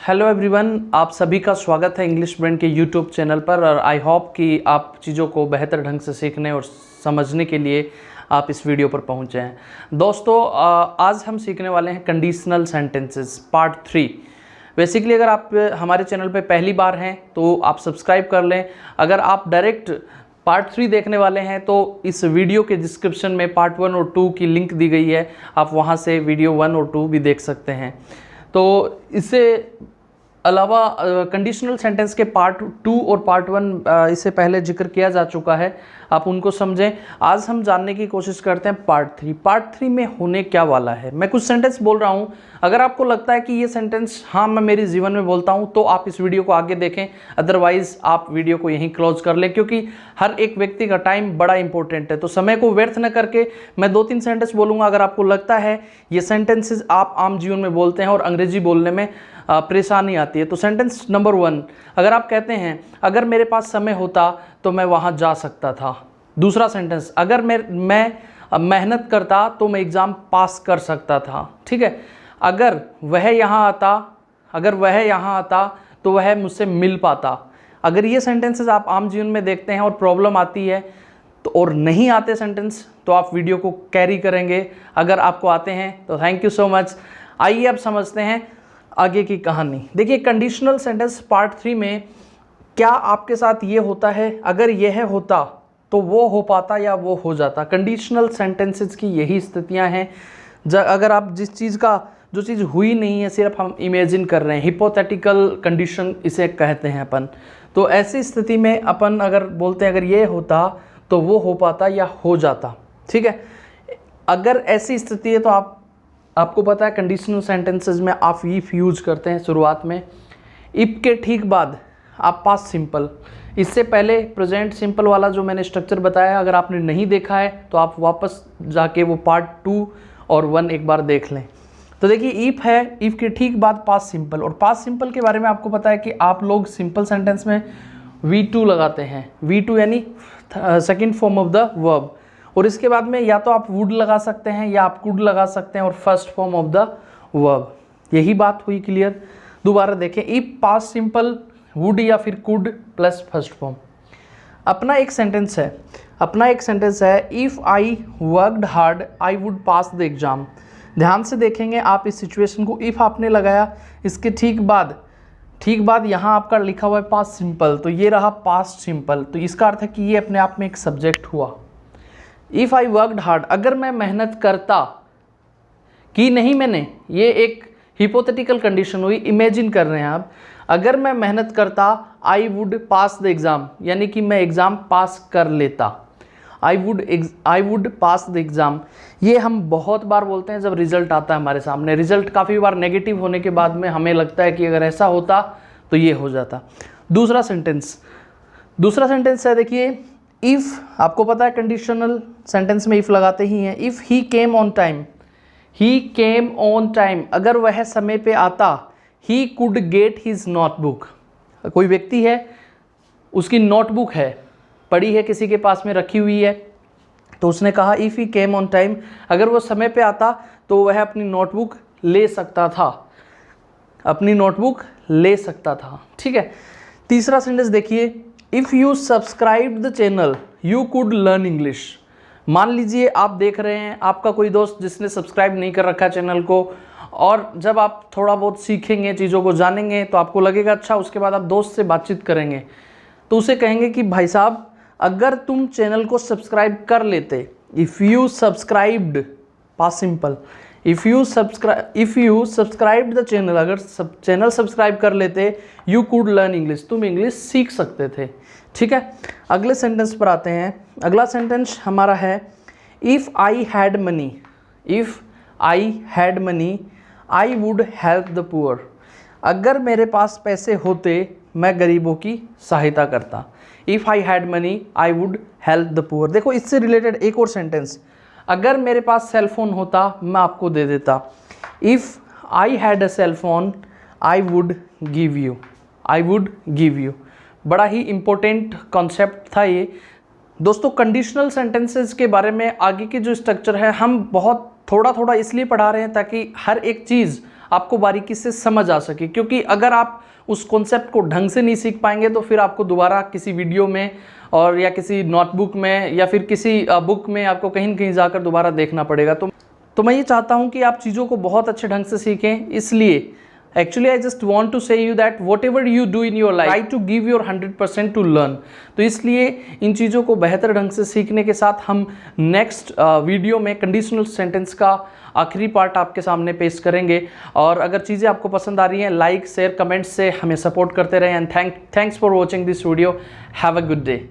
Hello everyone, आप सभी का स्वागत है इंग्लिश ब्रेन के यूट्यूब चैनल पर। और आई होप कि आप चीज़ों को बेहतर ढंग से सीखने और समझने के लिए आप इस वीडियो पर पहुंचे हैं। दोस्तों, आज हम सीखने वाले हैं कंडीशनल सेंटेंसेस पार्ट 3। बेसिकली अगर आप हमारे चैनल पर पहली बार हैं तो आप सब्सक्राइब कर लें। अगर आप डायरेक्ट पार्ट 3 देखने वाले हैं तो इस वीडियो के डिस्क्रिप्शन में पार्ट 1 और 2 की लिंक दी गई है, आप वहां से वीडियो 1 और 2 भी देख सकते हैं। तो इससे अलावा कंडीशनल सेंटेंस के पार्ट 2 और पार्ट 1 इससे पहले जिक्र किया जा चुका है, आप उनको समझें। आज हम जानने की कोशिश करते हैं पार्ट 3। पार्ट 3 में होने क्या वाला है। मैं कुछ सेंटेंस बोल रहा हूं, अगर आपको लगता है कि ये सेंटेंस हाँ मैं मेरे जीवन में बोलता हूं तो आप इस वीडियो को आगे देखें, अदरवाइज आप वीडियो को यहीं क्लोज कर लें, क्योंकि हर एक व्यक्ति का टाइम बड़ा इंपॉर्टेंट है। तो समय को व्यर्थ न करके मैं 2-3 सेंटेंस बोलूँगा। अगर आपको लगता है ये सेंटेंसेज आप आम जीवन में बोलते हैं और अंग्रेजी बोलने में परेशानी आती है, तो सेंटेंस नंबर 1, अगर आप कहते हैं अगर मेरे पास समय होता तो मैं वहाँ जा सकता था। दूसरा सेंटेंस, अगर मैं मेहनत करता तो मैं एग्ज़ाम पास कर सकता था। ठीक है, अगर वह यहाँ आता तो वह मुझसे मिल पाता। अगर ये सेंटेंसेस आप आम जीवन में देखते हैं और प्रॉब्लम आती है तो और नहीं आते सेंटेंस तो आप वीडियो को कैरी करेंगे। अगर आपको आते हैं तो थैंक यू सो मच। आइए अब समझते हैं आगे की कहानी। देखिए, कंडीशनल सेंटेंस पार्ट 3 में क्या आपके साथ ये होता है, अगर यह होता तो वो हो पाता या वो हो जाता। कंडीशनल सेंटेंसेस की यही स्थितियां हैं। अगर आप जो चीज़ हुई नहीं है, सिर्फ हम इमेजिन कर रहे हैं, हिपोथेटिकल कंडीशन इसे कहते हैं अपन। तो ऐसी स्थिति में अपन अगर बोलते हैं अगर ये होता तो वो हो पाता या हो जाता। ठीक है, अगर ऐसी स्थिति है तो आपको पता है कंडीशनल सेंटेंसेस में आप इफ यूज करते हैं शुरुआत में। इफ के ठीक बाद आप पास्ट सिंपल, इससे पहले प्रेजेंट सिंपल वाला जो मैंने स्ट्रक्चर बताया, अगर आपने नहीं देखा है तो आप वापस जाके वो पार्ट 2 और 1 एक बार देख लें। तो देखिए, इफ है, इफ के ठीक बाद पास्ट सिंपल। और पास्ट सिंपल के बारे में आपको पता है कि आप लोग सिंपल सेंटेंस में V2 लगाते हैं। V2 यानी second form of the verb. और इसके बाद में या तो आप वुड लगा सकते हैं या आप कुड लगा सकते हैं और first form of the verb. यही बात हुई क्लियर। दोबारा देखें, इफ पास्ट सिंपल वुड या फिर कुड प्लस फर्स्ट फॉर्म। अपना एक सेंटेंस है if I worked hard I would pass the exam. ध्यान से देखेंगे आप इस सिचुएशन को। इफ आपने लगाया, इसके ठीक बाद यहाँ आपका लिखा हुआ है पास्ट सिंपल, तो ये रहा पास्ट सिंपल। तो इसका अर्थ है कि ये अपने आप में एक सब्जेक्ट हुआ। इफ़ आई वर्कड हार्ड, अगर मैं मेहनत करता, की नहीं मैंने, ये एक हिपोथेटिकल कंडीशन हुई, इमेजिन कर रहे हैं आप। अगर मैं मेहनत करता I would pass the exam, यानी कि मैं एग्ज़ाम पास कर लेता। I would pass the exam, ये हम बहुत बार बोलते हैं जब रिजल्ट आता है हमारे सामने। रिजल्ट काफ़ी बार नेगेटिव होने के बाद में हमें लगता है कि अगर ऐसा होता तो ये हो जाता। दूसरा सेंटेंस है, देखिए, इफ़, आपको पता है कंडीशनल सेंटेंस में इफ़ लगाते ही हैं। If he came on time, अगर वह समय पे आता, he could get his notebook. कोई व्यक्ति है, उसकी नोटबुक है, पड़ी है, किसी के पास में रखी हुई है, तो उसने कहा if he came on time, अगर वो समय पे आता तो वह अपनी नोटबुक ले सकता था। ठीक है, तीसरा सेंटेंस देखिए, if you subscribe the channel you could learn English. मान लीजिए आप देख रहे हैं, आपका कोई दोस्त जिसने सब्सक्राइब नहीं कर रखा चैनल को, और जब आप थोड़ा बहुत सीखेंगे, चीज़ों को जानेंगे, तो आपको लगेगा अच्छा। उसके बाद आप दोस्त से बातचीत करेंगे तो उसे कहेंगे कि भाई साहब, अगर तुम चैनल को सब्सक्राइब कर लेते, if you subscribed, past simple, if you subscribe the channel, अगर चैनल सब्सक्राइब कर लेते, यू कुड लर्न इंग्लिश, तुम इंग्लिश सीख सकते थे। ठीक है, अगले सेंटेंस पर आते हैं। अगला सेंटेंस हमारा है if I had money I would help the poor. अगर मेरे पास पैसे होते मैं गरीबों की सहायता करता। If I had money I would help the poor. देखो, इससे रिलेटेड एक और सेंटेंस, अगर मेरे पास सेल फोन होता मैं आपको दे देता। If I had a cell phone I would give you. बड़ा ही इंपॉर्टेंट कॉन्सेप्ट था ये। दोस्तों, कंडीशनल सेंटेंसेस के बारे में आगे की जो स्ट्रक्चर है हम बहुत थोड़ा इसलिए पढ़ा रहे हैं ताकि हर एक चीज़ आपको बारीकी से समझ आ सके। क्योंकि अगर आप उस कॉन्सेप्ट को ढंग से नहीं सीख पाएंगे तो फिर आपको दोबारा किसी वीडियो में और या किसी नोटबुक में या फिर किसी बुक में आपको कहीं न कहीं जाकर दोबारा देखना पड़ेगा। तो मैं ये चाहता हूँ कि आप चीज़ों को बहुत अच्छे ढंग से सीखें। इसलिए actually I just want to say you that whatever you do in your life try to give your 100% to learn. तो इसलिए इन चीज़ों को बेहतर ढंग से सीखने के साथ हम नेक्स्ट वीडियो में कंडीशनल सेंटेंस का आखिरी पार्ट आपके सामने पेश करेंगे। और अगर चीज़ें आपको पसंद आ रही हैं, लाइक शेयर कमेंट्स से हमें सपोर्ट करते रहें। And thanks for watching this video. Have a good day.